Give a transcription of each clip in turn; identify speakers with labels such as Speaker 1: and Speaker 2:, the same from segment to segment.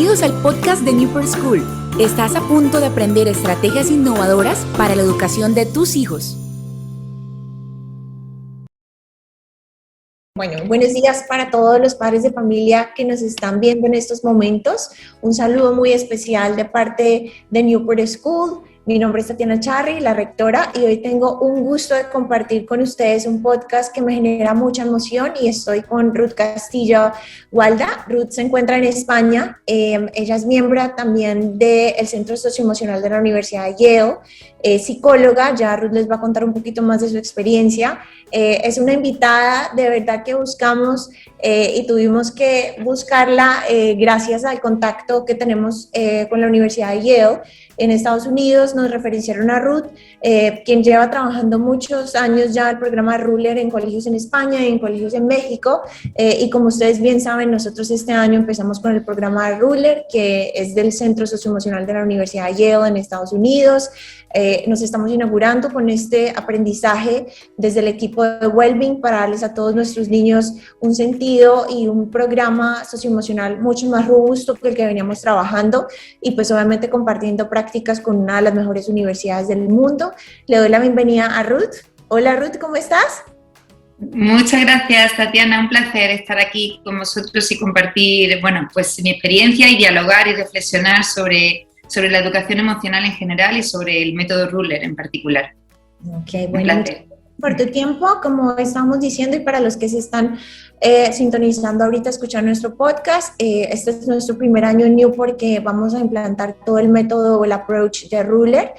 Speaker 1: Bienvenidos al podcast de Newport School. Estás a punto de aprender estrategias innovadoras para la educación de tus hijos.
Speaker 2: Bueno, buenos días para todos los padres de familia que nos están viendo en estos momentos. Un saludo muy especial de parte de Newport School. Mi nombre es Tatiana Charri, la rectora, y hoy tengo un gusto de compartir con ustedes un podcast que me genera mucha emoción y estoy con Ruth Castillo Gualda. Ruth se encuentra en España, ella es miembro también del Centro Socioemocional de la Universidad de Yale, psicóloga, ya Ruth les va a contar un poquito más de su experiencia. Es una invitada de verdad que buscamos y tuvimos que buscarla gracias al contacto que tenemos con la Universidad de Yale. En Estados Unidos nos referenciaron a Ruth, quien lleva trabajando muchos años ya el programa Ruler en colegios en España y en colegios en México. Y como ustedes bien saben, nosotros este año empezamos con el programa Ruler, que es del Centro Socioemocional de la Universidad de Yale en Estados Unidos. Nos estamos inaugurando con este aprendizaje desde el equipo de Wellbeing para darles a todos nuestros niños un sentido y un programa socioemocional mucho más robusto que el que veníamos trabajando y pues obviamente compartiendo prácticas con una de las mejores universidades del mundo. Le doy la bienvenida a Ruth. Hola Ruth, ¿cómo estás?
Speaker 3: Muchas gracias, Tatiana, un placer estar aquí con vosotros y compartir, bueno, pues mi experiencia y dialogar y reflexionar sobre la educación emocional en general y sobre el método Ruler en particular.
Speaker 2: Ok, bueno, por tu tiempo, como estábamos diciendo, y para los que se están sintonizando ahorita, escuchar nuestro podcast, este es nuestro primer año en Newport porque vamos a implantar todo el método o el approach de Ruler.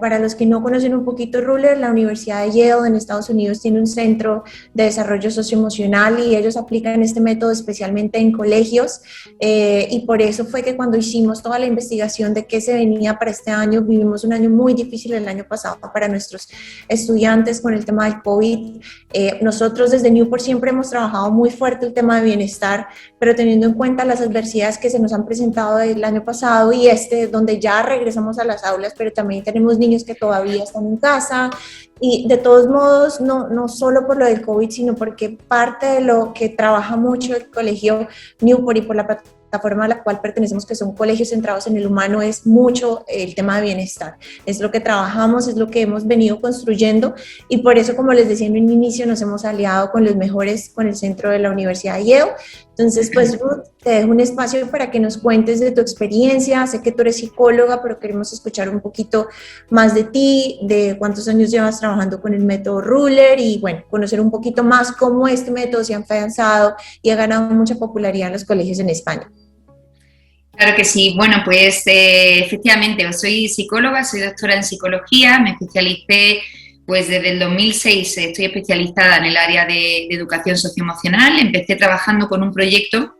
Speaker 2: Para los que no conocen un poquito Ruler, la Universidad de Yale en Estados Unidos tiene un centro de desarrollo socioemocional y ellos aplican este método especialmente en colegios y por eso fue que cuando hicimos toda la investigación de qué se venía para este año, vivimos un año muy difícil el año pasado para nuestros estudiantes con el tema del COVID. Nosotros desde Newport siempre hemos trabajado muy fuerte el tema de bienestar, pero teniendo en cuenta las adversidades que se nos han presentado el año pasado y donde ya regresamos a las aulas, pero también tenemos niños que todavía están en casa y de todos modos, no solo por lo del COVID, sino porque parte de lo que trabaja mucho el colegio Newport y por la plataforma a la cual pertenecemos, que son colegios centrados en el humano, es mucho el tema de bienestar. Es lo que trabajamos, es lo que hemos venido construyendo y por eso, como les decía en un inicio, nos hemos aliado con los mejores, con el centro de la Universidad de Yale. Entonces, pues Ruth, te dejo un espacio para que nos cuentes de tu experiencia. Sé que tú eres psicóloga, pero queremos escuchar un poquito más de ti, de cuántos años llevas trabajando con el método Ruler y, bueno, conocer un poquito más cómo este método se ha afianzado y ha ganado mucha popularidad en los colegios en España.
Speaker 3: Claro que sí. Bueno, pues efectivamente, soy psicóloga, soy doctora en psicología, me especialicé pues desde el 2006, estoy especializada en el área de educación socioemocional. Empecé trabajando con un proyecto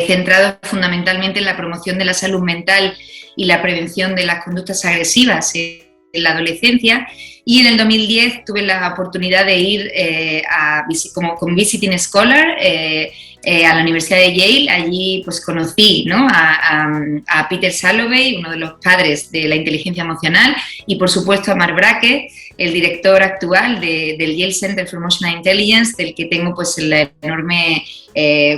Speaker 3: centrado fundamentalmente en la promoción de la salud mental y la prevención de las conductas agresivas en la adolescencia y en el 2010 tuve la oportunidad de ir como visiting scholar a la Universidad de Yale. Allí pues conocí, ¿no?, a Peter Salovey, uno de los padres de la inteligencia emocional, y por supuesto a Mark Brackett, el director actual del Yale Center for Emotional Intelligence, del que tengo pues el enorme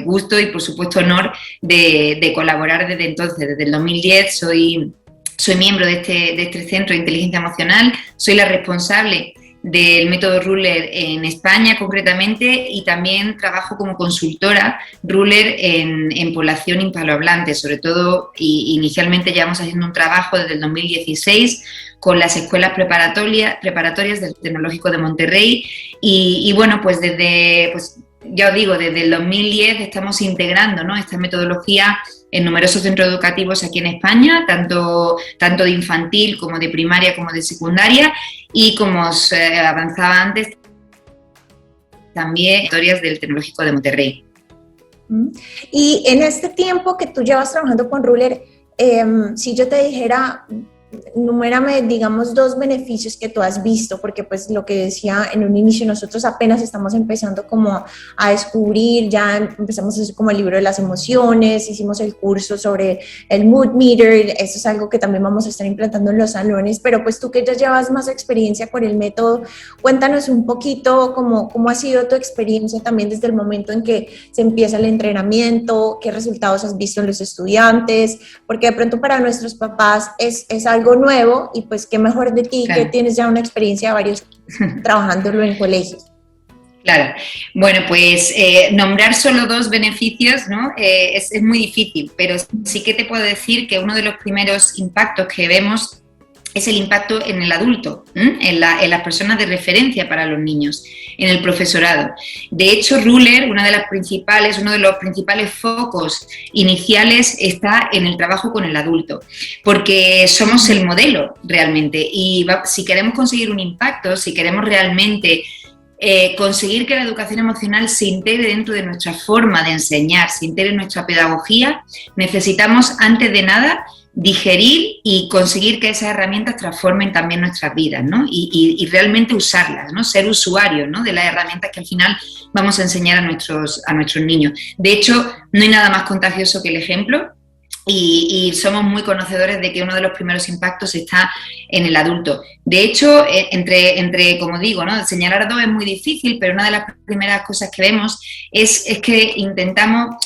Speaker 3: gusto y por supuesto honor de colaborar desde entonces. Desde el 2010 soy miembro de este centro de inteligencia emocional, soy la responsable del método Ruler en España concretamente y también trabajo como consultora Ruler en población hispanohablante, sobre todo, y inicialmente llevamos haciendo un trabajo desde el 2016 con las escuelas preparatorias del Tecnológico de Monterrey y bueno, pues ya os digo, desde el 2010 estamos integrando, ¿no?, esta metodología en numerosos centros educativos aquí en España, tanto de infantil como de primaria como de secundaria, y como os avanzaba antes, también historias del Tecnológico de Monterrey.
Speaker 2: Y en este tiempo que tú llevas trabajando con Ruler, si yo te dijera, Numérame, digamos, 2 beneficios que tú has visto, porque pues lo que decía en un inicio, nosotros apenas estamos empezando como a descubrir, ya empezamos a hacer como el libro de las emociones, hicimos el curso sobre el mood meter, eso es algo que también vamos a estar implantando en los salones, pero pues tú que ya llevas más experiencia con el método, cuéntanos un poquito cómo ha sido tu experiencia también desde el momento en que se empieza el entrenamiento, qué resultados has visto en los estudiantes, porque de pronto para nuestros papás es algo nuevo y pues qué mejor de ti, claro, que tienes ya una experiencia de varios trabajándolo en colegios.
Speaker 3: Claro, bueno, pues nombrar solo 2 beneficios, ¿no? Es muy difícil, pero sí que te puedo decir que uno de los primeros impactos que vemos es el impacto en el adulto, en las personas de referencia para los niños, en el profesorado. De hecho, Ruler, uno de los principales focos iniciales está en el trabajo con el adulto, porque somos el modelo realmente y si queremos conseguir un impacto, si queremos realmente conseguir que la educación emocional se integre dentro de nuestra forma de enseñar, se integre en nuestra pedagogía, necesitamos antes de nada digerir y conseguir que esas herramientas transformen también nuestras vidas, ¿no? Y realmente usarlas, ¿no? Ser usuarios, ¿no? De las herramientas que al final vamos a enseñar a nuestros niños. De hecho, no hay nada más contagioso que el ejemplo y somos muy conocedores de que uno de los primeros impactos está en el adulto. De hecho, entre como digo, ¿no? Señalar 2 es muy difícil, pero una de las primeras cosas que vemos es que intentamos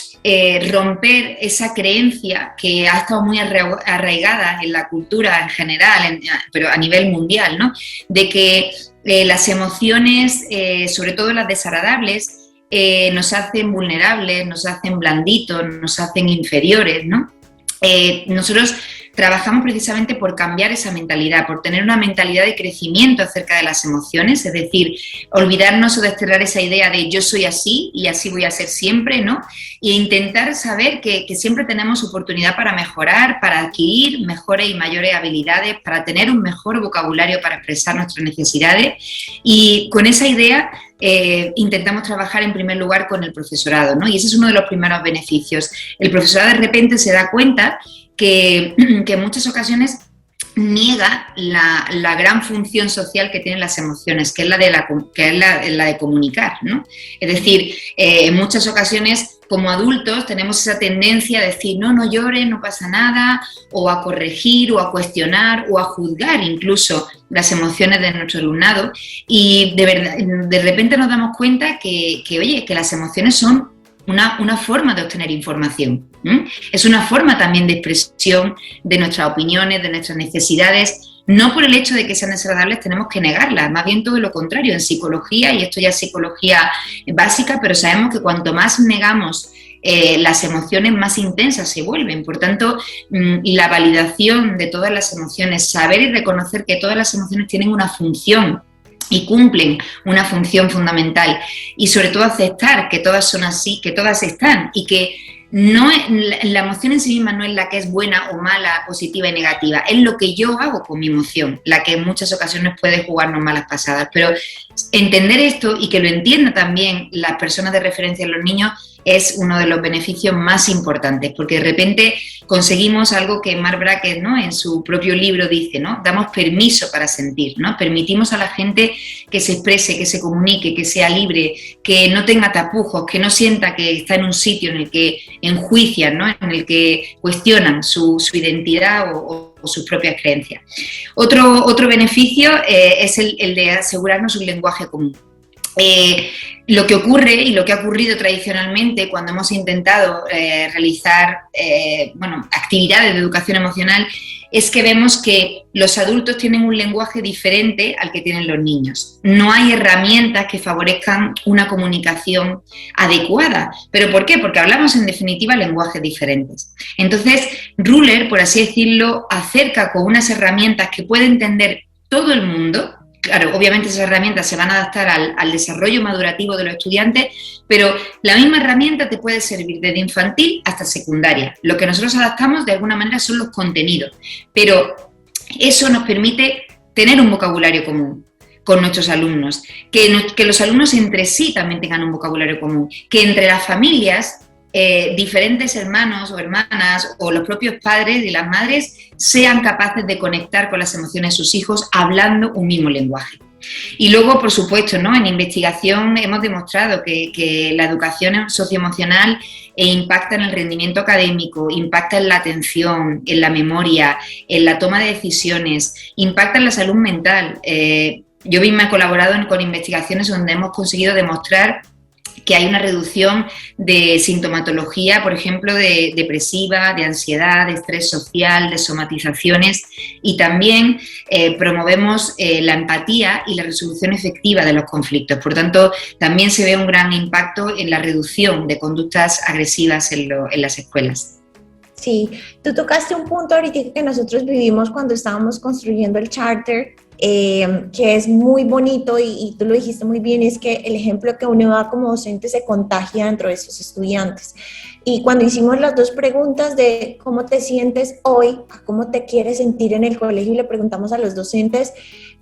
Speaker 3: romper esa creencia que ha estado muy arraigada en la cultura en general, pero a nivel mundial, ¿no? De que las emociones, sobre todo las desagradables, nos hacen vulnerables, nos hacen blanditos, nos hacen inferiores, ¿no? Nosotros trabajamos precisamente por cambiar esa mentalidad, por tener una mentalidad de crecimiento acerca de las emociones, es decir, olvidarnos o desterrar esa idea de yo soy así y así voy a ser siempre, ¿no? E intentar saber que siempre tenemos oportunidad para mejorar, para adquirir mejores y mayores habilidades, para tener un mejor vocabulario para expresar nuestras necesidades y con esa idea intentamos trabajar en primer lugar con el profesorado, ¿no? Y ese es uno de los primeros beneficios. El profesorado de repente se da cuenta que en muchas ocasiones niega la gran función social que tienen las emociones, que es la de comunicar, ¿no? Es decir, en muchas ocasiones como adultos tenemos esa tendencia a decir no llores, no pasa nada, o a corregir, o a cuestionar, o a juzgar incluso las emociones de nuestro alumnado y de repente nos damos cuenta que las emociones son una forma de obtener información. Es una forma también de expresión de nuestras opiniones, de nuestras necesidades. No por el hecho de que sean desagradables tenemos que negarlas, más bien todo lo contrario. En psicología, y esto ya es psicología básica, pero sabemos que cuanto más negamos las emociones, más intensas se vuelven. Por tanto, la validación de todas las emociones, saber y reconocer que todas las emociones tienen una función y cumplen una función fundamental y sobre todo aceptar que todas son así, que todas están y que no es, la emoción en sí misma no es la que es buena o mala, positiva y negativa, es lo que yo hago con mi emoción, la que en muchas ocasiones puede jugarnos malas pasadas, pero entender esto y que lo entiendan también las personas de referencia en los niños es uno de los beneficios más importantes, porque de repente conseguimos algo que Marc Brackett, ¿no? En su propio libro dice, ¿no? Damos permiso para sentir, ¿no? Permitimos a la gente que se exprese, que se comunique, que sea libre, que no tenga tapujos, que no sienta que está en un sitio en el que enjuician, ¿no? En el que cuestionan su identidad o sus propias creencias. Otro beneficio es el de asegurarnos un lenguaje común. Lo que ocurre y lo que ha ocurrido tradicionalmente cuando hemos intentado realizar actividades de educación emocional es que vemos que los adultos tienen un lenguaje diferente al que tienen los niños. No hay herramientas que favorezcan una comunicación adecuada. ¿Pero por qué? Porque hablamos en definitiva lenguajes diferentes. Entonces, Ruler, por así decirlo, acerca con unas herramientas que puede entender todo el mundo. Claro, obviamente esas herramientas se van a adaptar al desarrollo madurativo de los estudiantes, pero la misma herramienta te puede servir desde infantil hasta secundaria. Lo que nosotros adaptamos de alguna manera son los contenidos, pero eso nos permite tener un vocabulario común con nuestros alumnos, que los alumnos entre sí también tengan un vocabulario común, que entre las familias diferentes hermanos o hermanas o los propios padres y las madres sean capaces de conectar con las emociones de sus hijos hablando un mismo lenguaje. Y luego, por supuesto, ¿no? En investigación hemos demostrado que la educación socioemocional impacta en el rendimiento académico, impacta en la atención, en la memoria, en la toma de decisiones, impacta en la salud mental. Yo misma he colaborado con investigaciones donde hemos conseguido demostrar que hay una reducción de sintomatología, por ejemplo, de depresiva, de ansiedad, de estrés social, de somatizaciones, y también promovemos la empatía y la resolución efectiva de los conflictos. Por tanto, también se ve un gran impacto en la reducción de conductas agresivas en las escuelas.
Speaker 2: Sí, tú tocaste un punto ahorita que nosotros vivimos cuando estábamos construyendo el charter, que es muy bonito y tú lo dijiste muy bien, es que el ejemplo que uno da como docente se contagia dentro de esos estudiantes. Y cuando hicimos las dos preguntas de cómo te sientes hoy, a cómo te quieres sentir en el colegio, y le preguntamos a los docentes,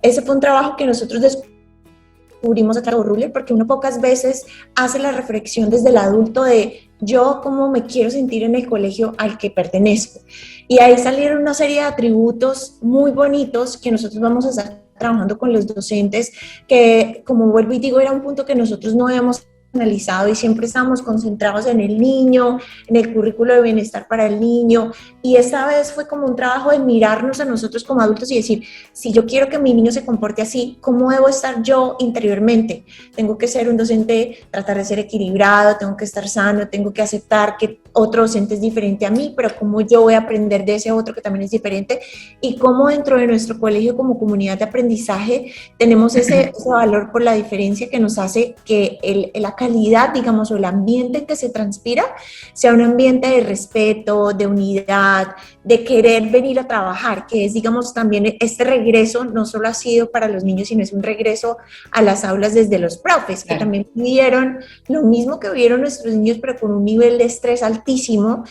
Speaker 2: ese fue un trabajo que nosotros descubrimos a través de Ruler, porque uno pocas veces hace la reflexión desde el adulto de yo cómo me quiero sentir en el colegio al que pertenezco. Y ahí salieron una serie de atributos muy bonitos que nosotros vamos a estar trabajando con los docentes, que como vuelvo y digo, era un punto que nosotros no habíamos analizado y siempre estábamos concentrados en el niño, en el currículo de bienestar para el niño, y esta vez fue como un trabajo de mirarnos a nosotros como adultos y decir, si yo quiero que mi niño se comporte así, ¿cómo debo estar yo interiormente? Tengo que ser un docente, tratar de ser equilibrado, tengo que estar sano, tengo que aceptar que otro docente es diferente a mí, pero cómo yo voy a aprender de ese otro que también es diferente, y cómo dentro de nuestro colegio como comunidad de aprendizaje tenemos ese valor por la diferencia que nos hace que la calidad, digamos, o el ambiente que se transpira sea un ambiente de respeto, de unidad, de querer venir a trabajar, que es, digamos, también este regreso no solo ha sido para los niños, sino es un regreso a las aulas desde los profes, que también vivieron lo mismo que vivieron nuestros niños, pero con un nivel de estrés altísimo,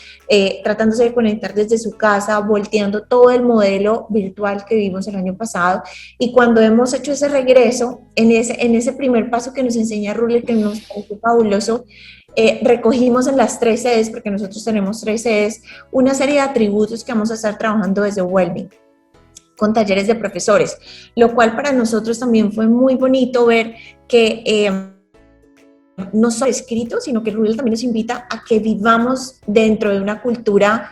Speaker 2: tratándose de conectar desde su casa, volteando todo el modelo virtual que vivimos el año pasado. Y cuando hemos hecho ese regreso, en ese primer paso que nos enseña Ruler, que nos parece fabuloso, recogimos en las 3 sedes, porque nosotros tenemos 3 sedes, una serie de atributos que vamos a estar trabajando desde Wellbeing, con talleres de profesores, lo cual para nosotros también fue muy bonito ver que no solo escrito, sino que Ruler también nos invita a que vivamos dentro de una cultura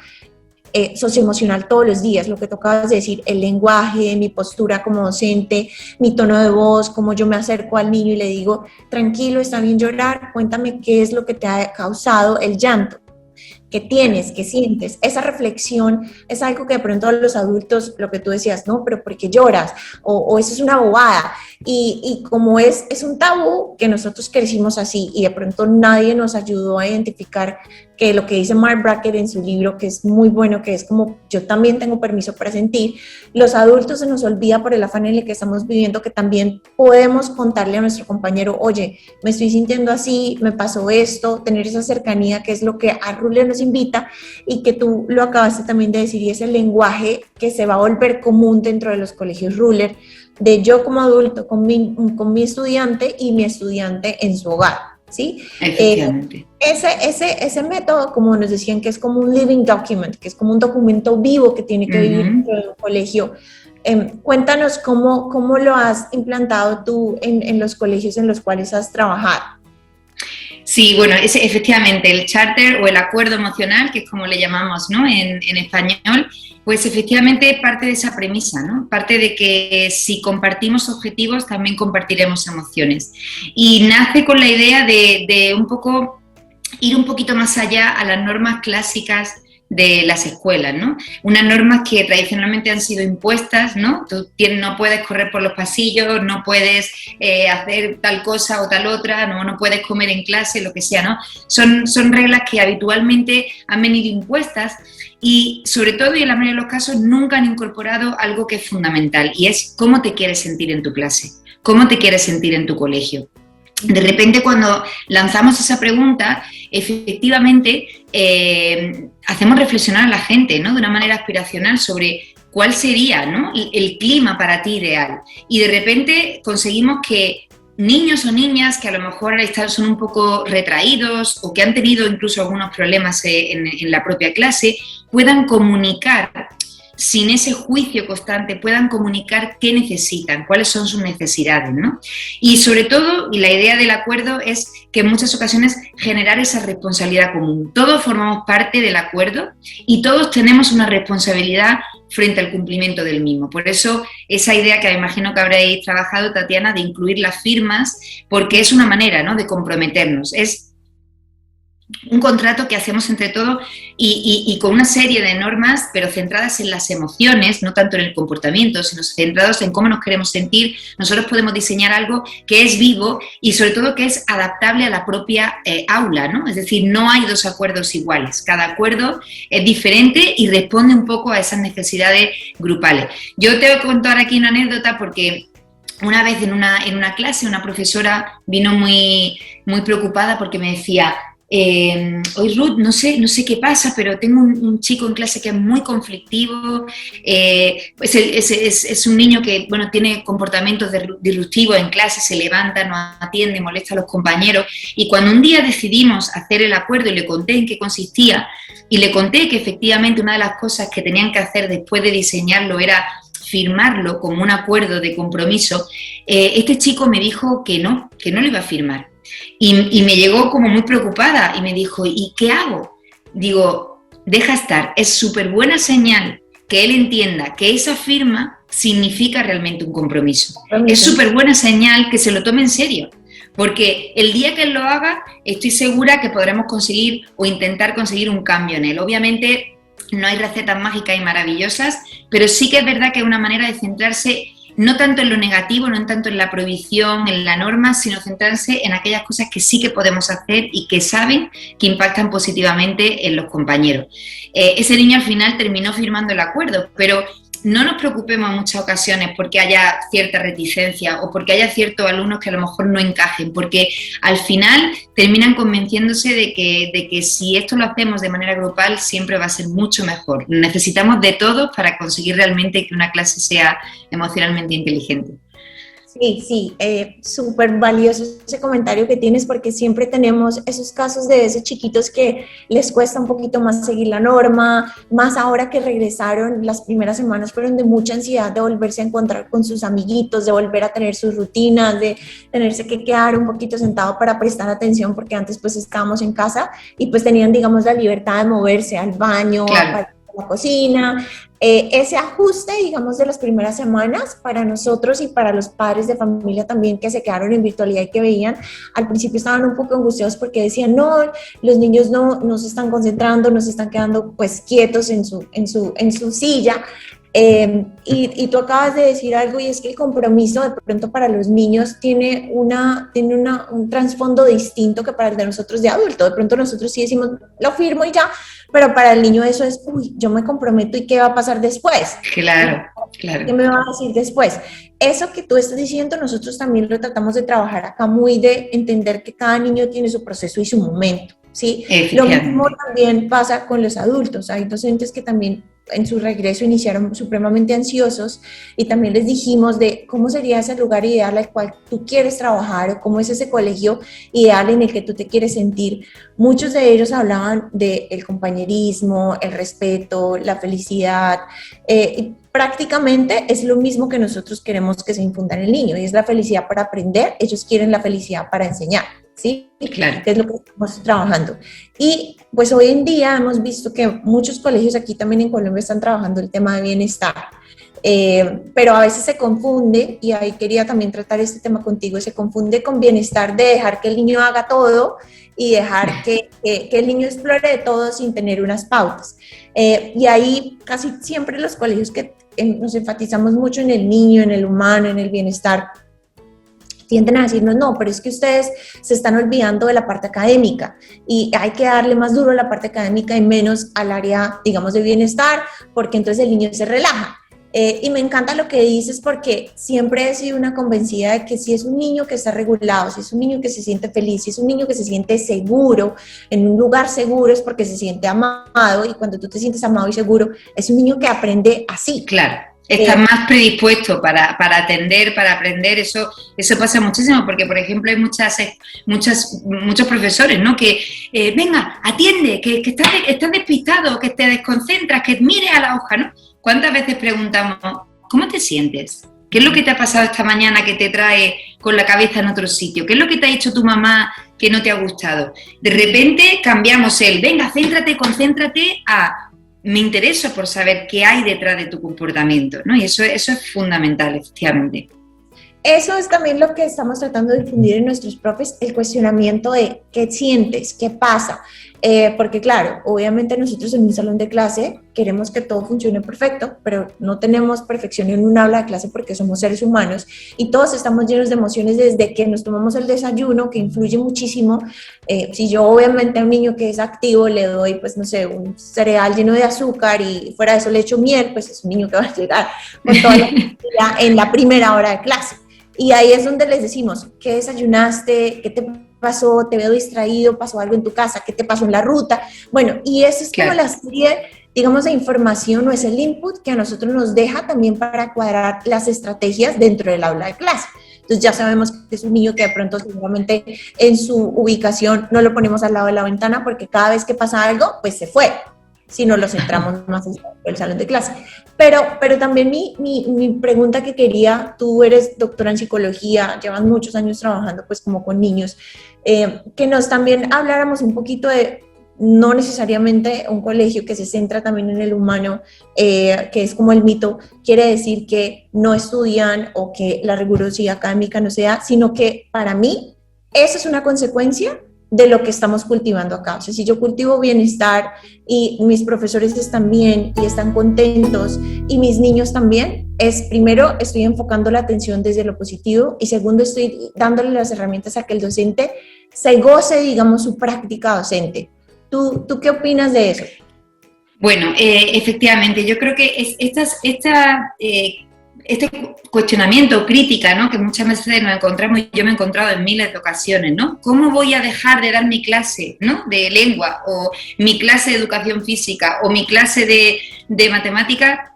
Speaker 2: socioemocional todos los días, lo que tocabas de decir, el lenguaje, mi postura como docente, mi tono de voz, cómo yo me acerco al niño y le digo, tranquilo, está bien llorar, cuéntame qué es lo que te ha causado el llanto, qué tienes, qué sientes. Esa reflexión es algo que de pronto a los adultos, lo que tú decías, no, pero ¿por qué lloras? O eso es una bobada. Y como es un tabú que nosotros crecimos así y de pronto nadie nos ayudó a identificar que lo que dice Mark Brackett en su libro, que es muy bueno, que es como yo también tengo permiso para sentir, los adultos se nos olvida por el afán en el que estamos viviendo que también podemos contarle a nuestro compañero, oye, me estoy sintiendo así, me pasó esto, tener esa cercanía que es lo que a Ruler nos invita y que tú lo acabaste también de decir, y es el lenguaje que se va a volver común dentro de los colegios Ruler, de yo como adulto con mi estudiante y mi estudiante en su hogar, ¿sí?
Speaker 3: Efectivamente.
Speaker 2: Ese método, como nos decían, que es como un living document, que es como un documento vivo que tiene que vivir dentro de un colegio. Cuéntanos cómo lo has implantado tú en los colegios en los cuales has trabajado.
Speaker 3: Sí, bueno, efectivamente el charter o el acuerdo emocional, que es como le llamamos, ¿no? en español, pues efectivamente parte de esa premisa, ¿no? Parte de que si compartimos objetivos también compartiremos emociones. Y nace con la idea de un poco ir un poquito más allá a las normas clásicas de las escuelas, ¿no? Unas normas que tradicionalmente han sido impuestas, ¿no? Tú no puedes correr por los pasillos, no puedes hacer tal cosa o tal otra, no puedes comer en clase, lo que sea, ¿no? Son reglas que habitualmente han venido impuestas y, sobre todo, y en la mayoría de los casos, nunca han incorporado algo que es fundamental, y es cómo te quieres sentir en tu clase, cómo te quieres sentir en tu colegio. De repente, cuando lanzamos esa pregunta, efectivamente hacemos reflexionar a la gente, ¿no? De una manera aspiracional sobre cuál sería, ¿no? el clima para ti ideal. Y de repente conseguimos que niños o niñas que a lo mejor son un poco retraídos o que han tenido incluso algunos problemas en la propia clase, puedan comunicar sin ese juicio constante, puedan comunicar qué necesitan, cuáles son sus necesidades, ¿no? Y sobre todo, y la idea del acuerdo es que en muchas ocasiones generar esa responsabilidad común. Todos formamos parte del acuerdo y todos tenemos una responsabilidad frente al cumplimiento del mismo. Por eso, esa idea que me imagino que habréis trabajado, Tatiana, de incluir las firmas, porque es una manera, ¿no?, de comprometernos. Es un contrato que hacemos entre todos y con una serie de normas, pero centradas en las emociones, no tanto en el comportamiento, sino centrados en cómo nos queremos sentir. Nosotros podemos diseñar algo que es vivo y sobre todo que es adaptable a la propia aula, ¿no? Es decir, no hay dos acuerdos iguales. Cada acuerdo es diferente y responde un poco a esas necesidades grupales. Yo te voy a contar aquí una anécdota porque una vez en una clase una profesora vino muy preocupada porque me decía: hoy Ruth, no sé qué pasa, pero tengo un chico en clase que es muy conflictivo, es un niño que, bueno, tiene comportamientos disruptivos en clase, se levanta, no atiende, molesta a los compañeros, y cuando un día decidimos hacer el acuerdo y le conté en qué consistía, y le conté que efectivamente una de las cosas que tenían que hacer después de diseñarlo era firmarlo como un acuerdo de compromiso, este chico me dijo que no lo iba a firmar. Y me llegó como muy preocupada y me dijo: ¿y qué hago? Digo, deja estar, es súper buena señal que él entienda que esa firma significa realmente un compromiso. Es súper buena señal que se lo tome en serio, porque el día que él lo haga, estoy segura que podremos conseguir o intentar conseguir un cambio en él. Obviamente no hay recetas mágicas y maravillosas, pero sí que es verdad que es una manera de centrarse no tanto en lo negativo, no tanto en la prohibición, en la norma, sino centrarse en aquellas cosas que sí que podemos hacer y que saben que impactan positivamente en los compañeros. Ese niño al final terminó firmando el acuerdo, pero no nos preocupemos en muchas ocasiones porque haya cierta reticencia o porque haya ciertos alumnos que a lo mejor no encajen, porque al final terminan convenciéndose de que si esto lo hacemos de manera grupal siempre va a ser mucho mejor. Necesitamos de todos para conseguir realmente que una clase sea emocionalmente inteligente.
Speaker 2: Sí, súper valioso ese comentario que tienes, porque siempre tenemos esos casos de esos chiquitos que les cuesta un poquito más seguir la norma, más ahora que regresaron. Las primeras semanas fueron de mucha ansiedad de volverse a encontrar con sus amiguitos, de volver a tener sus rutinas, de tenerse que quedar un poquito sentado para prestar atención, porque antes pues estábamos en casa y pues tenían, digamos, la libertad de moverse al baño,
Speaker 3: claro,
Speaker 2: a la cocina. Ese ajuste, digamos, de las primeras semanas para nosotros y para los padres de familia también que se quedaron en virtualidad y que veían, al principio estaban un poco angustiados porque decían: no, los niños no se están concentrando, no se están quedando pues quietos en su silla. Y tú acabas de decir algo, y es que el compromiso de pronto para los niños tiene un trasfondo distinto que para el de nosotros de adultos. De pronto nosotros sí decimos, lo firmo y ya, pero para el niño eso es: uy, yo me comprometo, ¿y qué va a pasar después?
Speaker 3: Claro.
Speaker 2: ¿Qué me va a decir después? Eso que tú estás diciendo, nosotros también lo tratamos de trabajar acá, muy de entender que cada niño tiene su proceso y su momento, ¿sí? Lo mismo también pasa con los adultos. Hay docentes que también en su regreso iniciaron supremamente ansiosos, y también les dijimos de cómo sería ese lugar ideal al cual tú quieres trabajar, o cómo es ese colegio ideal en el que tú te quieres sentir. Muchos de ellos hablaban del compañerismo, el respeto, la felicidad, y prácticamente es lo mismo que nosotros queremos que se infunda en el niño, y es la felicidad para aprender. Ellos quieren la felicidad para enseñar, ¿sí?
Speaker 3: Claro.
Speaker 2: Que es lo que estamos trabajando. Y pues hoy en día hemos visto que muchos colegios aquí también en Colombia están trabajando el tema de bienestar, pero a veces se confunde, y ahí quería también tratar este tema contigo, se confunde con bienestar de dejar que el niño haga todo y dejar que el niño explore de todo sin tener unas pautas. Y ahí casi siempre los colegios que nos enfatizamos mucho en el niño, en el humano, en el bienestar, tienden a decirnos: no, pero es que ustedes se están olvidando de la parte académica y hay que darle más duro a la parte académica y menos al área, digamos, de bienestar, porque entonces el niño se relaja. Y me encanta lo que dices, porque siempre he sido una convencida de que si es un niño que está regulado, si es un niño que se siente feliz, si es un niño que se siente seguro, en un lugar seguro, es porque se siente amado, y cuando tú te sientes amado y seguro, es un niño que aprende así.
Speaker 3: Claro. Estás más predispuesto para atender, para aprender, eso pasa muchísimo, porque por ejemplo hay muchos profesores, ¿no? Que venga, atiende, que estás despistado, que te desconcentras, que mire a la hoja, ¿no? ¿Cuántas veces preguntamos, ¿cómo te sientes? ¿Qué es lo que te ha pasado esta mañana que te trae con la cabeza en otro sitio? ¿Qué es lo que te ha dicho tu mamá que no te ha gustado? De repente cambiamos venga, céntrate, concéntrate, a me interesa por saber qué hay detrás de tu comportamiento, ¿no? Y eso es fundamental, efectivamente.
Speaker 2: Eso es también lo que estamos tratando de difundir en nuestros profes, el cuestionamiento de qué sientes, qué pasa. Porque claro, obviamente nosotros en un salón de clase queremos que todo funcione perfecto, pero no tenemos perfección en un aula de clase porque somos seres humanos y todos estamos llenos de emociones desde que nos tomamos el desayuno, que influye muchísimo. Si yo obviamente a un niño que es activo le doy, pues no sé, un cereal lleno de azúcar y fuera de eso le echo miel, pues es un niño que va a llegar con toda la energía en la primera hora de clase. Y ahí es donde les decimos, ¿qué desayunaste? ¿Qué te pasó? ¿Te veo distraído? ¿Pasó algo en tu casa? ¿Qué te pasó en la ruta? Bueno, y eso es como la serie, digamos, de información o es el input que a nosotros nos deja también para cuadrar las estrategias dentro del aula de clase. Entonces ya sabemos que es un niño que de pronto seguramente en su ubicación no lo ponemos al lado de la ventana porque cada vez que pasa algo, pues se fue. Si no lo centramos más en el salón de clase. Pero también mi pregunta que quería, tú eres doctora en psicología, llevas muchos años trabajando pues como con niños, que nos también habláramos un poquito de, no necesariamente un colegio que se centra también en el humano, que es como el mito, quiere decir que no estudian o que la rigurosidad académica no sea, sino que para mí eso es una consecuencia de lo que estamos cultivando acá. O sea, si yo cultivo bienestar y mis profesores están bien y están contentos y mis niños también, primero estoy enfocando la atención desde lo positivo y segundo estoy dándole las herramientas a que el docente se goce, digamos, su práctica docente. ¿Tú qué opinas de eso?
Speaker 3: Bueno, efectivamente, yo creo que este cuestionamiento o crítica, ¿no? Que muchas veces nos encontramos, y yo me he encontrado en miles de ocasiones, ¿no? ¿Cómo voy a dejar de dar mi clase, ¿no? De lengua o mi clase de educación física o mi clase de matemática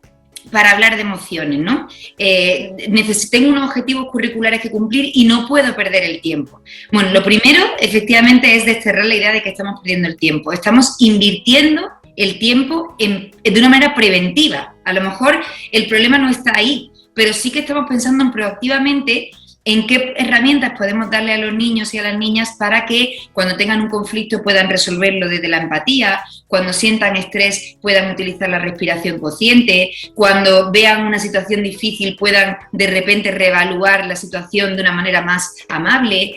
Speaker 3: para hablar de emociones, ¿no? Tengo unos objetivos curriculares que cumplir y no puedo perder el tiempo. Bueno, lo primero, efectivamente, es desterrar la idea de que estamos perdiendo el tiempo. Estamos invirtiendo el tiempo de una manera preventiva. A lo mejor el problema no está ahí, pero sí que estamos pensando proactivamente en qué herramientas podemos darle a los niños y a las niñas para que cuando tengan un conflicto puedan resolverlo desde la empatía, cuando sientan estrés puedan utilizar la respiración consciente, cuando vean una situación difícil puedan de repente reevaluar la situación de una manera más amable,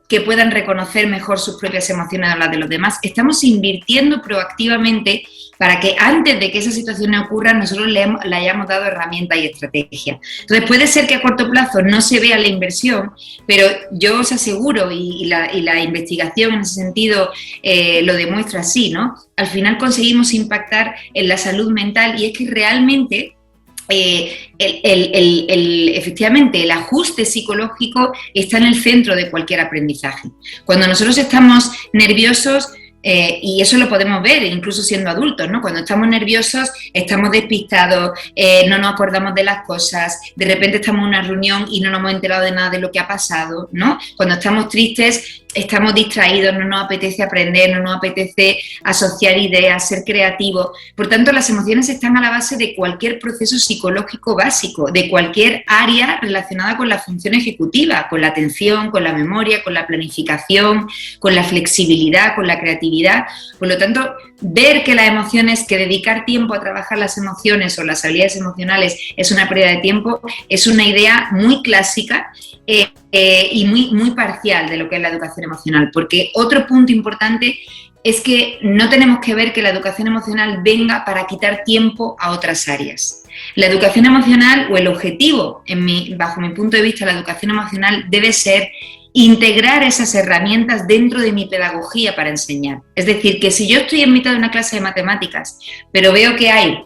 Speaker 3: que puedan reconocer mejor sus propias emociones a las de los demás. Estamos invirtiendo proactivamente para que antes de que esas situaciones ocurran nosotros le hayamos dado herramientas y estrategias. Entonces puede ser que a corto plazo no se vea la inversión, pero yo os aseguro, y la investigación en ese sentido lo demuestra así, ¿no? Al final conseguimos impactar en la salud mental y es que realmente efectivamente el ajuste psicológico está en el centro de cualquier aprendizaje. Cuando nosotros estamos nerviosos, y eso lo podemos ver incluso siendo adultos, ¿no? Cuando estamos nerviosos, estamos despistados, no nos acordamos de las cosas, de repente estamos en una reunión y no nos hemos enterado de nada de lo que ha pasado, ¿no? Cuando estamos tristes, estamos distraídos, no nos apetece aprender, no nos apetece asociar ideas, ser creativos. Por tanto, las emociones están a la base de cualquier proceso psicológico básico, de cualquier área relacionada con la función ejecutiva, con la atención, con la memoria, con la planificación, con la flexibilidad, con la creatividad. Por lo tanto, ver que las emociones, que dedicar tiempo a trabajar las emociones o las habilidades emocionales es una pérdida de tiempo, es una idea muy clásica y muy parcial de lo que es la educación emocional, porque otro punto importante es que no tenemos que ver que la educación emocional venga para quitar tiempo a otras áreas. La educación emocional, o el objetivo, bajo mi punto de vista, la educación emocional debe ser integrar esas herramientas dentro de mi pedagogía para enseñar. Es decir, que si yo estoy en mitad de una clase de matemáticas, pero veo que hay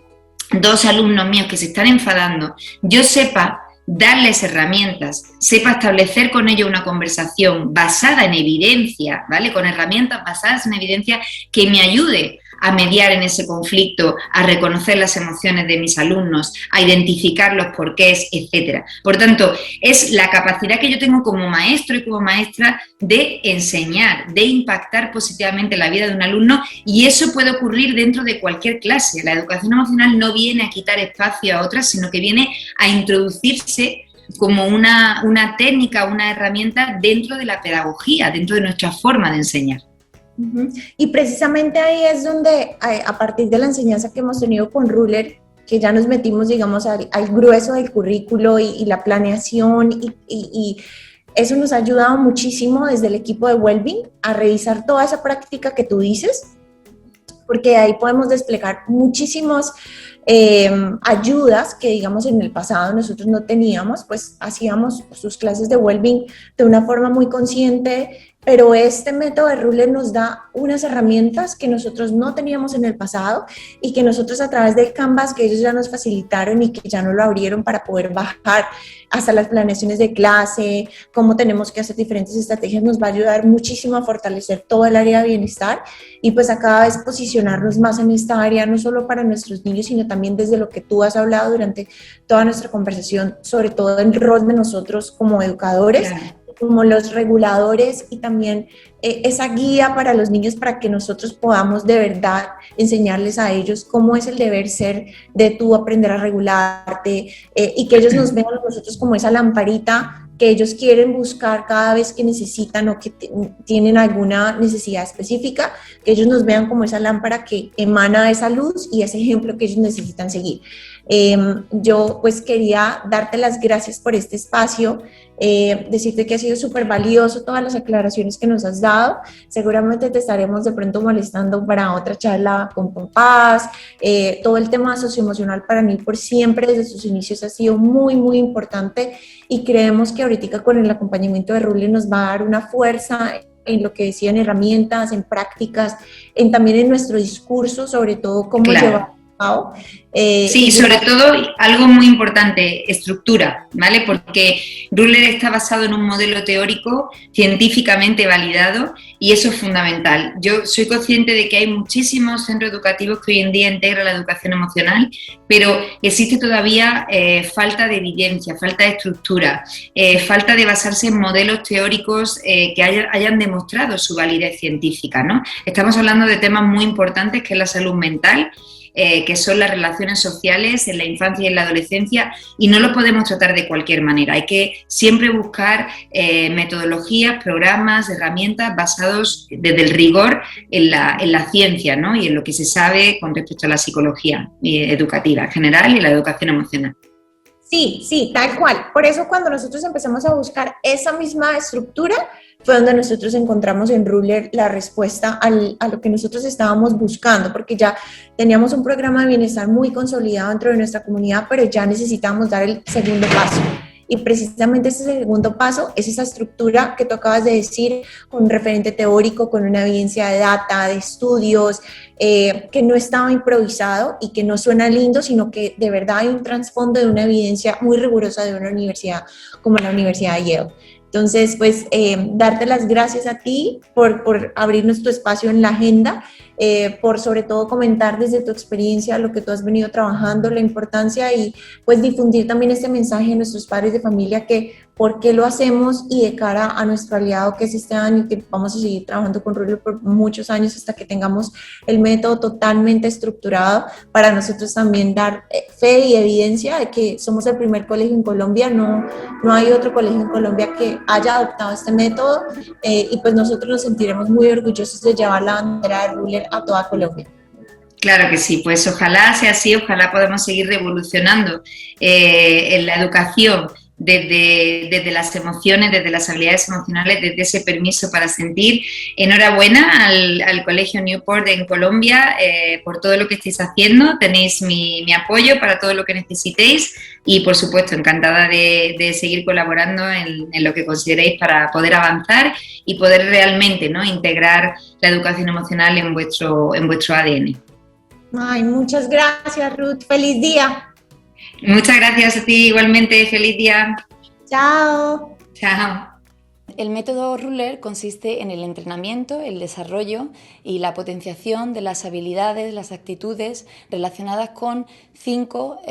Speaker 3: 2 alumnos míos que se están enfadando, yo sepa darles herramientas, sepa establecer con ellos una conversación basada en evidencia, ¿vale? Con herramientas basadas en evidencia que me ayude a mediar en ese conflicto, a reconocer las emociones de mis alumnos, a identificar los porqués, etcétera. Por tanto, es la capacidad que yo tengo como maestro y como maestra de enseñar, de impactar positivamente la vida de un alumno, y eso puede ocurrir dentro de cualquier clase. La educación emocional no viene a quitar espacio a otras, sino que viene a introducirse como una técnica, una herramienta dentro de la pedagogía, dentro de nuestra forma de enseñar.
Speaker 2: Y precisamente ahí es donde, a partir de la enseñanza que hemos tenido con Ruler, que ya nos metimos, digamos, al grueso del currículo y la planeación, y eso nos ha ayudado muchísimo desde el equipo de Wellbeing a revisar toda esa práctica que tú dices, porque ahí podemos desplegar muchísimas ayudas que, digamos, en el pasado nosotros no teníamos. Pues hacíamos sus clases de Wellbeing de una forma muy consciente, pero este método de Ruler nos da unas herramientas que nosotros no teníamos en el pasado y que nosotros, a través del Canvas que ellos ya nos facilitaron y que ya nos lo abrieron para poder bajar hasta las planeaciones de clase, cómo tenemos que hacer diferentes estrategias, nos va a ayudar muchísimo a fortalecer todo el área de bienestar y pues a cada vez posicionarnos más en esta área, no solo para nuestros niños, sino también desde lo que tú has hablado durante toda nuestra conversación, sobre todo el rol de nosotros como educadores. Claro. Como los reguladores, y también esa guía para los niños, para que nosotros podamos de verdad enseñarles a ellos cómo es el deber ser de tú aprender a regularte, y que ellos nos vean a nosotros como esa lamparita que ellos quieren buscar cada vez que necesitan o que tienen alguna necesidad específica, que ellos nos vean como esa lámpara que emana esa luz y ese ejemplo que ellos necesitan seguir. Yo pues quería darte las gracias por este espacio, decirte que ha sido súper valioso todas las aclaraciones que nos has dado. Seguramente te estaremos de pronto molestando para otra charla con papás. Todo el tema socioemocional para mí por siempre desde sus inicios ha sido muy, muy importante, y creemos que ahorita con el acompañamiento de Ruler nos va a dar una fuerza en lo que decían, herramientas, en prácticas, también en nuestro discurso, sobre todo cómo llevar.
Speaker 3: Sí, sobre todo algo muy importante, estructura, ¿vale? Porque Ruler está basado en un modelo teórico científicamente validado, y eso es fundamental. Yo soy consciente de que hay muchísimos centros educativos que hoy en día integran la educación emocional, pero existe todavía falta de evidencia, falta de estructura, falta de basarse en modelos teóricos que hayan demostrado su validez científica, ¿no? Estamos hablando de temas muy importantes, que es la salud mental, que son las relaciones sociales en la infancia y en la adolescencia, y no lo podemos tratar de cualquier manera. Hay que siempre buscar metodologías, programas, herramientas basados desde el rigor en la ciencia, ¿no? Y en lo que se sabe con respecto a la psicología educativa en general y la educación emocional.
Speaker 2: Sí, tal cual. Por eso cuando nosotros empezamos a buscar esa misma estructura, fue donde nosotros encontramos en Ruler la respuesta a lo que nosotros estábamos buscando, porque ya teníamos un programa de bienestar muy consolidado dentro de nuestra comunidad, pero ya necesitábamos dar el segundo paso. Y precisamente ese segundo paso es esa estructura que tú acabas de decir, con un referente teórico, con una evidencia de data, de estudios, que no estaba improvisado y que no suena lindo, sino que de verdad hay un trasfondo de una evidencia muy rigurosa de una universidad como la Universidad de Yale. Entonces, pues, darte las gracias a ti por abrirnos tu espacio en la agenda, por sobre todo comentar desde tu experiencia lo que tú has venido trabajando, la importancia, y pues difundir también este mensaje a nuestros padres de familia, que por qué lo hacemos, y de cara a nuestro aliado que es este año, y que vamos a seguir trabajando con Ruler por muchos años hasta que tengamos el método totalmente estructurado, para nosotros también dar fe y evidencia de que somos el primer colegio en Colombia. No hay otro colegio en Colombia que haya adoptado este método, y pues nosotros nos sentiremos muy orgullosos de llevar la bandera de Ruler a toda Colombia.
Speaker 3: Claro que sí, pues ojalá sea así, ojalá podamos seguir revolucionando en la educación desde las emociones, desde las habilidades emocionales, desde ese permiso para sentir. Enhorabuena al Colegio Newport en Colombia por todo lo que estáis haciendo. Tenéis mi apoyo para todo lo que necesitéis, y por supuesto encantada de seguir colaborando en lo que consideréis para poder avanzar y poder realmente, ¿no?, integrar la educación emocional en vuestro ADN.
Speaker 2: Ay, muchas gracias, Ruth. ¡Feliz día!
Speaker 3: Muchas gracias a ti, igualmente. Feliz día.
Speaker 2: Chao.
Speaker 3: Chao.
Speaker 4: El método Ruler consiste en el entrenamiento, el desarrollo y la potenciación de las habilidades, las actitudes relacionadas con 5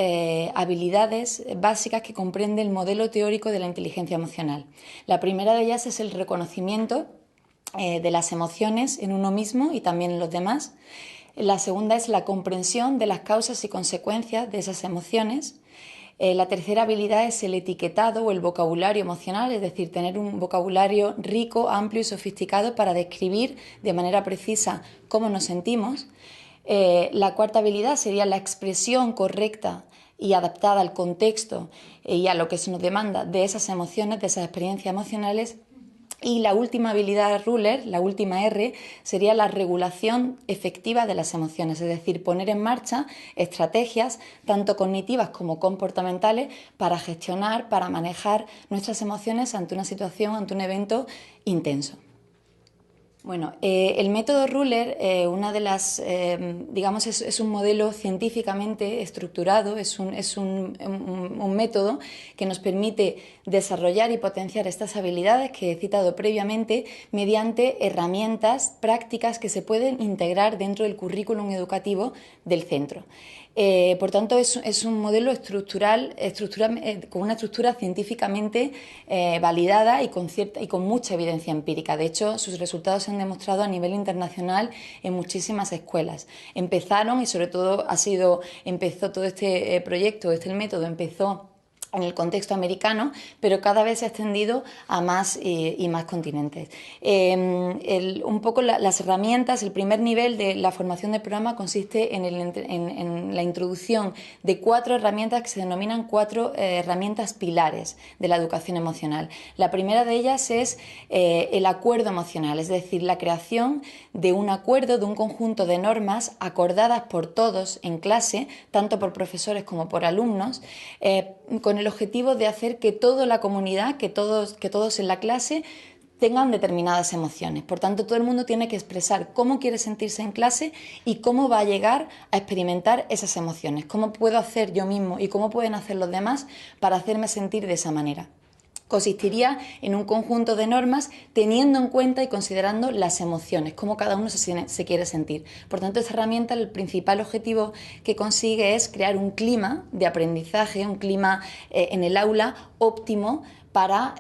Speaker 4: habilidades básicas que comprende el modelo teórico de la inteligencia emocional. La primera de ellas es el reconocimiento de las emociones en uno mismo y también en los demás. La segunda es la comprensión de las causas y consecuencias de esas emociones. La tercera habilidad es el etiquetado o el vocabulario emocional, es decir, tener un vocabulario rico, amplio y sofisticado para describir de manera precisa cómo nos sentimos. La cuarta habilidad sería la expresión correcta y adaptada al contexto y a lo que se nos demanda de esas emociones, de esas experiencias emocionales. Y la última habilidad Ruler, la última R, sería la regulación efectiva de las emociones, es decir, poner en marcha estrategias tanto cognitivas como comportamentales para gestionar, para manejar nuestras emociones ante una situación, ante un evento intenso. Bueno, el método Ruler, una de las, digamos, es un modelo científicamente estructurado, es un método que nos permite desarrollar y potenciar estas habilidades que he citado previamente mediante herramientas prácticas que se pueden integrar dentro del currículum educativo del centro. Por tanto, es un modelo estructural con una estructura científicamente validada y con mucha evidencia empírica. De hecho, sus resultados se han demostrado a nivel internacional en muchísimas escuelas. Empezaron, y sobre todo empezó todo este proyecto, el método empezó en el contexto americano, pero cada vez se ha extendido a más y más continentes. Un poco las herramientas, el primer nivel de la formación del programa consiste en la introducción de 4 herramientas que se denominan 4 herramientas pilares de la educación emocional. La primera de ellas es el acuerdo emocional, es decir, la creación de un acuerdo, de un conjunto de normas acordadas por todos en clase, tanto por profesores como por alumnos, con el objetivo de hacer que toda la comunidad, que todos en la clase tengan determinadas emociones. Por tanto, todo el mundo tiene que expresar cómo quiere sentirse en clase y cómo va a llegar a experimentar esas emociones, cómo puedo hacer yo mismo y cómo pueden hacer los demás para hacerme sentir de esa manera. Consistiría en un conjunto de normas teniendo en cuenta y considerando las emociones, cómo cada uno se quiere sentir. Por tanto, esta herramienta, el principal objetivo que consigue es crear un clima de aprendizaje, un clima en el aula óptimo para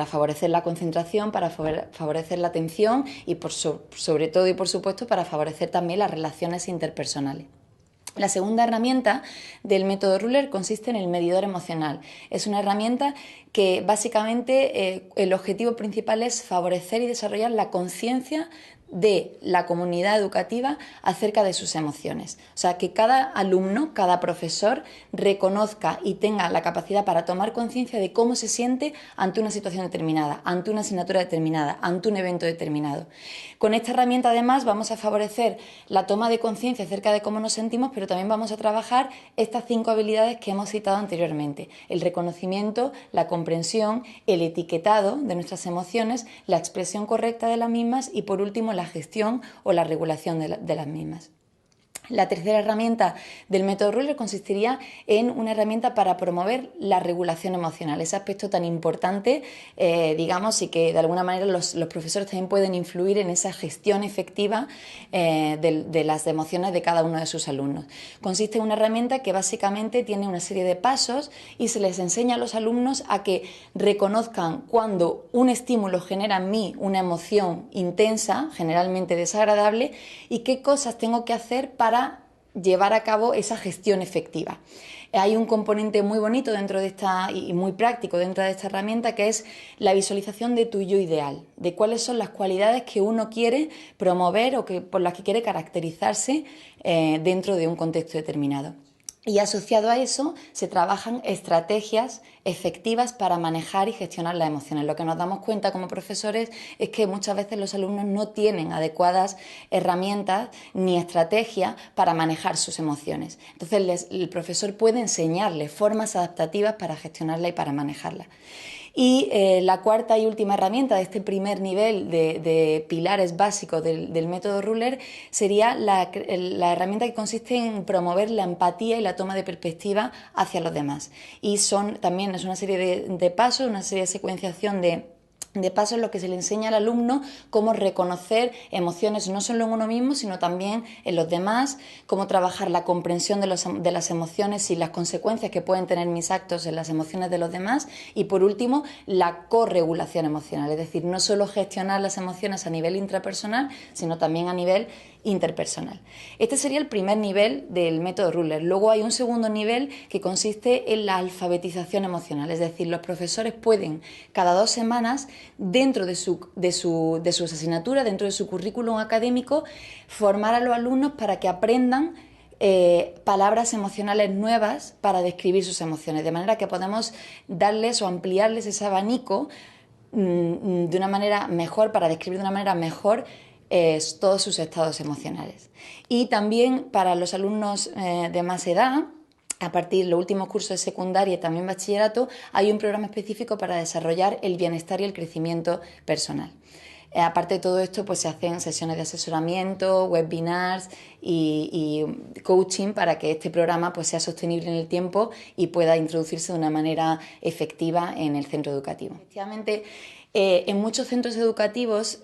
Speaker 4: favorecer la concentración, para favorecer la atención y sobre todo y por supuesto para favorecer también las relaciones interpersonales. La segunda herramienta del método Ruler consiste en el medidor emocional. Es una herramienta que básicamente el objetivo principal es favorecer y desarrollar la conciencia de la comunidad educativa acerca de sus emociones. O sea, que cada alumno, cada profesor reconozca y tenga la capacidad para tomar conciencia de cómo se siente ante una situación determinada, ante una asignatura determinada, ante un evento determinado. Con esta herramienta además vamos a favorecer la toma de conciencia acerca de cómo nos sentimos, pero también vamos a trabajar estas 5 habilidades que hemos citado anteriormente: el reconocimiento, la comprensión, el etiquetado de nuestras emociones, la expresión correcta de las mismas y por último la gestión o la regulación de las mismas. La tercera herramienta del método Ruler consistiría en una herramienta para promover la regulación emocional, ese aspecto tan importante, digamos, y que de alguna manera los profesores también pueden influir en esa gestión efectiva de las emociones de cada uno de sus alumnos. Consiste en una herramienta que básicamente tiene una serie de pasos y se les enseña a los alumnos a que reconozcan cuando un estímulo genera en mí una emoción intensa, generalmente desagradable, y qué cosas tengo que hacer para llevar a cabo esa gestión efectiva. Hay un componente muy bonito dentro de y muy práctico dentro de esta herramienta, que es la visualización de tu yo ideal, de cuáles son las cualidades que uno quiere promover o por las que quiere caracterizarse dentro de un contexto determinado. Y asociado a eso se trabajan estrategias efectivas para manejar y gestionar las emociones. Lo que nos damos cuenta como profesores es que muchas veces los alumnos no tienen adecuadas herramientas ni estrategias para manejar sus emociones. Entonces el profesor puede enseñarles formas adaptativas para gestionarlas y para manejarlas. Y la cuarta y última herramienta de este primer nivel de pilares básicos del método Ruler sería la herramienta que consiste en promover la empatía y la toma de perspectiva hacia los demás. Y también es una serie de pasos, una serie de secuenciación de De paso, es lo que se le enseña al alumno cómo reconocer emociones no solo en uno mismo, sino también en los demás, cómo trabajar la comprensión de las emociones y las consecuencias que pueden tener mis actos en las emociones de los demás y, por último, la corregulación emocional, es decir, no solo gestionar las emociones a nivel intrapersonal, sino también a nivel interpersonal. Este sería el primer nivel del método Ruller. Luego hay un segundo nivel que consiste en la alfabetización emocional, es decir, los profesores pueden cada 2 semanas dentro de sus asignaturas, dentro de su currículum académico, formar a los alumnos para que aprendan palabras emocionales nuevas para describir sus emociones, de manera que podemos darles o ampliarles ese abanico de una manera mejor, para describir de una manera mejor todos sus estados emocionales. Y también para los alumnos de más edad, a partir de los últimos cursos de secundaria y también bachillerato, hay un programa específico para desarrollar el bienestar y el crecimiento personal. Aparte de todo esto, pues se hacen sesiones de asesoramiento, webinars y coaching para que este programa pues sea sostenible en el tiempo y pueda introducirse de una manera efectiva en el centro educativo. Efectivamente, en muchos centros educativos,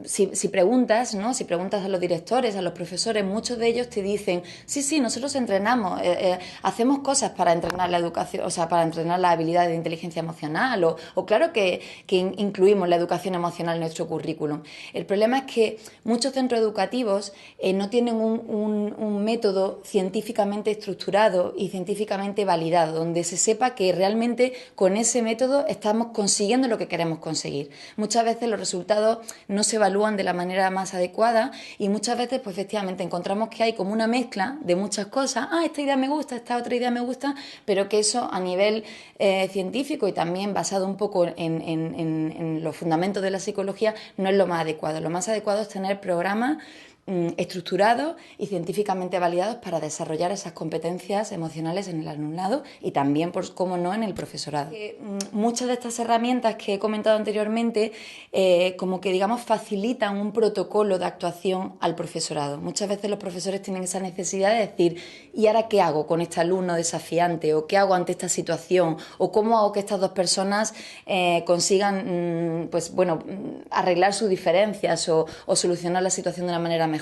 Speaker 4: si preguntas, ¿no? Si preguntas a los directores, a los profesores, muchos de ellos te dicen, sí, nosotros entrenamos, hacemos cosas para entrenar la educación, o sea, para entrenar las habilidades de inteligencia emocional, o claro que incluimos la educación emocional en nuestro currículum. El problema es que muchos centros educativos no tienen un método científicamente estructurado y científicamente validado, donde se sepa que realmente con ese método estamos consiguiendo lo que queremos conseguir. Muchas veces los resultados no se evalúan de la manera más adecuada y muchas veces pues efectivamente encontramos que hay como una mezcla de muchas cosas, esta idea me gusta, esta otra idea me gusta, pero que eso a nivel científico y también basado un poco en los fundamentos de la psicología no es lo más adecuado. Lo más adecuado es tener programas estructurados y científicamente validados para desarrollar esas competencias emocionales en el alumnado y también, por cómo no, en el profesorado. Muchas de estas herramientas que he comentado anteriormente como que digamos facilitan un protocolo de actuación al profesorado. Muchas veces los profesores tienen esa necesidad de decir, ¿y ahora qué hago con este alumno desafiante? ¿O qué hago ante esta situación? ¿O cómo hago que estas dos personas consigan arreglar sus diferencias o solucionar la situación de una manera mejor?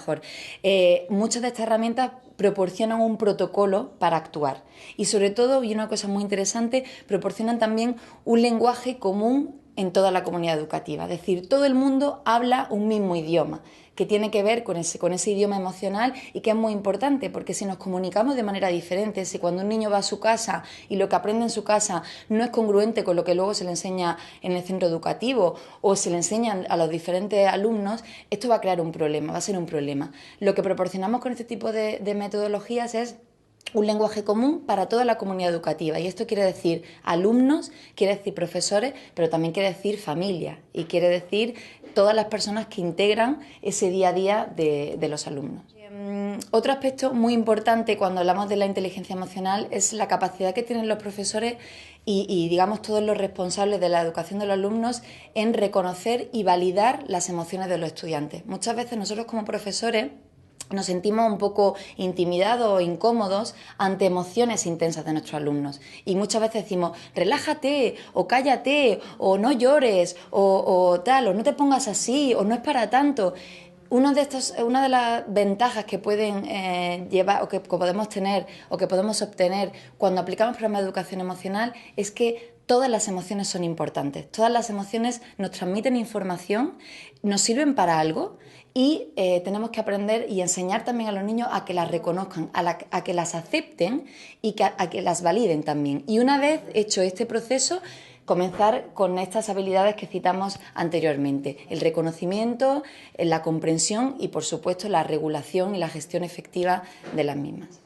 Speaker 4: Muchas de estas herramientas proporcionan un protocolo para actuar y sobre todo, y una cosa muy interesante, proporcionan también un lenguaje común en toda la comunidad educativa, es decir, todo el mundo habla un mismo idioma que tiene que ver con ese idioma emocional y que es muy importante porque si nos comunicamos de manera diferente, si cuando un niño va a su casa y lo que aprende en su casa no es congruente con lo que luego se le enseña en el centro educativo o se le enseñan a los diferentes alumnos, esto va a crear un problema, va a ser un problema. Lo que proporcionamos con este tipo de metodologías es un lenguaje común para toda la comunidad educativa y esto quiere decir alumnos, quiere decir profesores, pero también quiere decir familia y quiere decir todas las personas que integran ese día a día de los alumnos. Otro aspecto muy importante cuando hablamos de la inteligencia emocional es la capacidad que tienen los profesores y digamos todos los responsables de la educación de los alumnos en reconocer y validar las emociones de los estudiantes. Muchas veces nosotros como profesores nos sentimos un poco intimidados o incómodos ante emociones intensas de nuestros alumnos y muchas veces decimos relájate o cállate o no llores o tal o no te pongas así o no es para tanto. Una de las ventajas que pueden llevar o que podemos tener o que podemos obtener cuando aplicamos programas de educación emocional es que todas las emociones son importantes, todas las emociones nos transmiten información, nos sirven para algo y tenemos que aprender y enseñar también a los niños a que las reconozcan, a que las acepten y a que las validen también. Y una vez hecho este proceso, comenzar con estas habilidades que citamos anteriormente, el reconocimiento, la comprensión y, por supuesto, la regulación y la gestión efectiva de las mismas.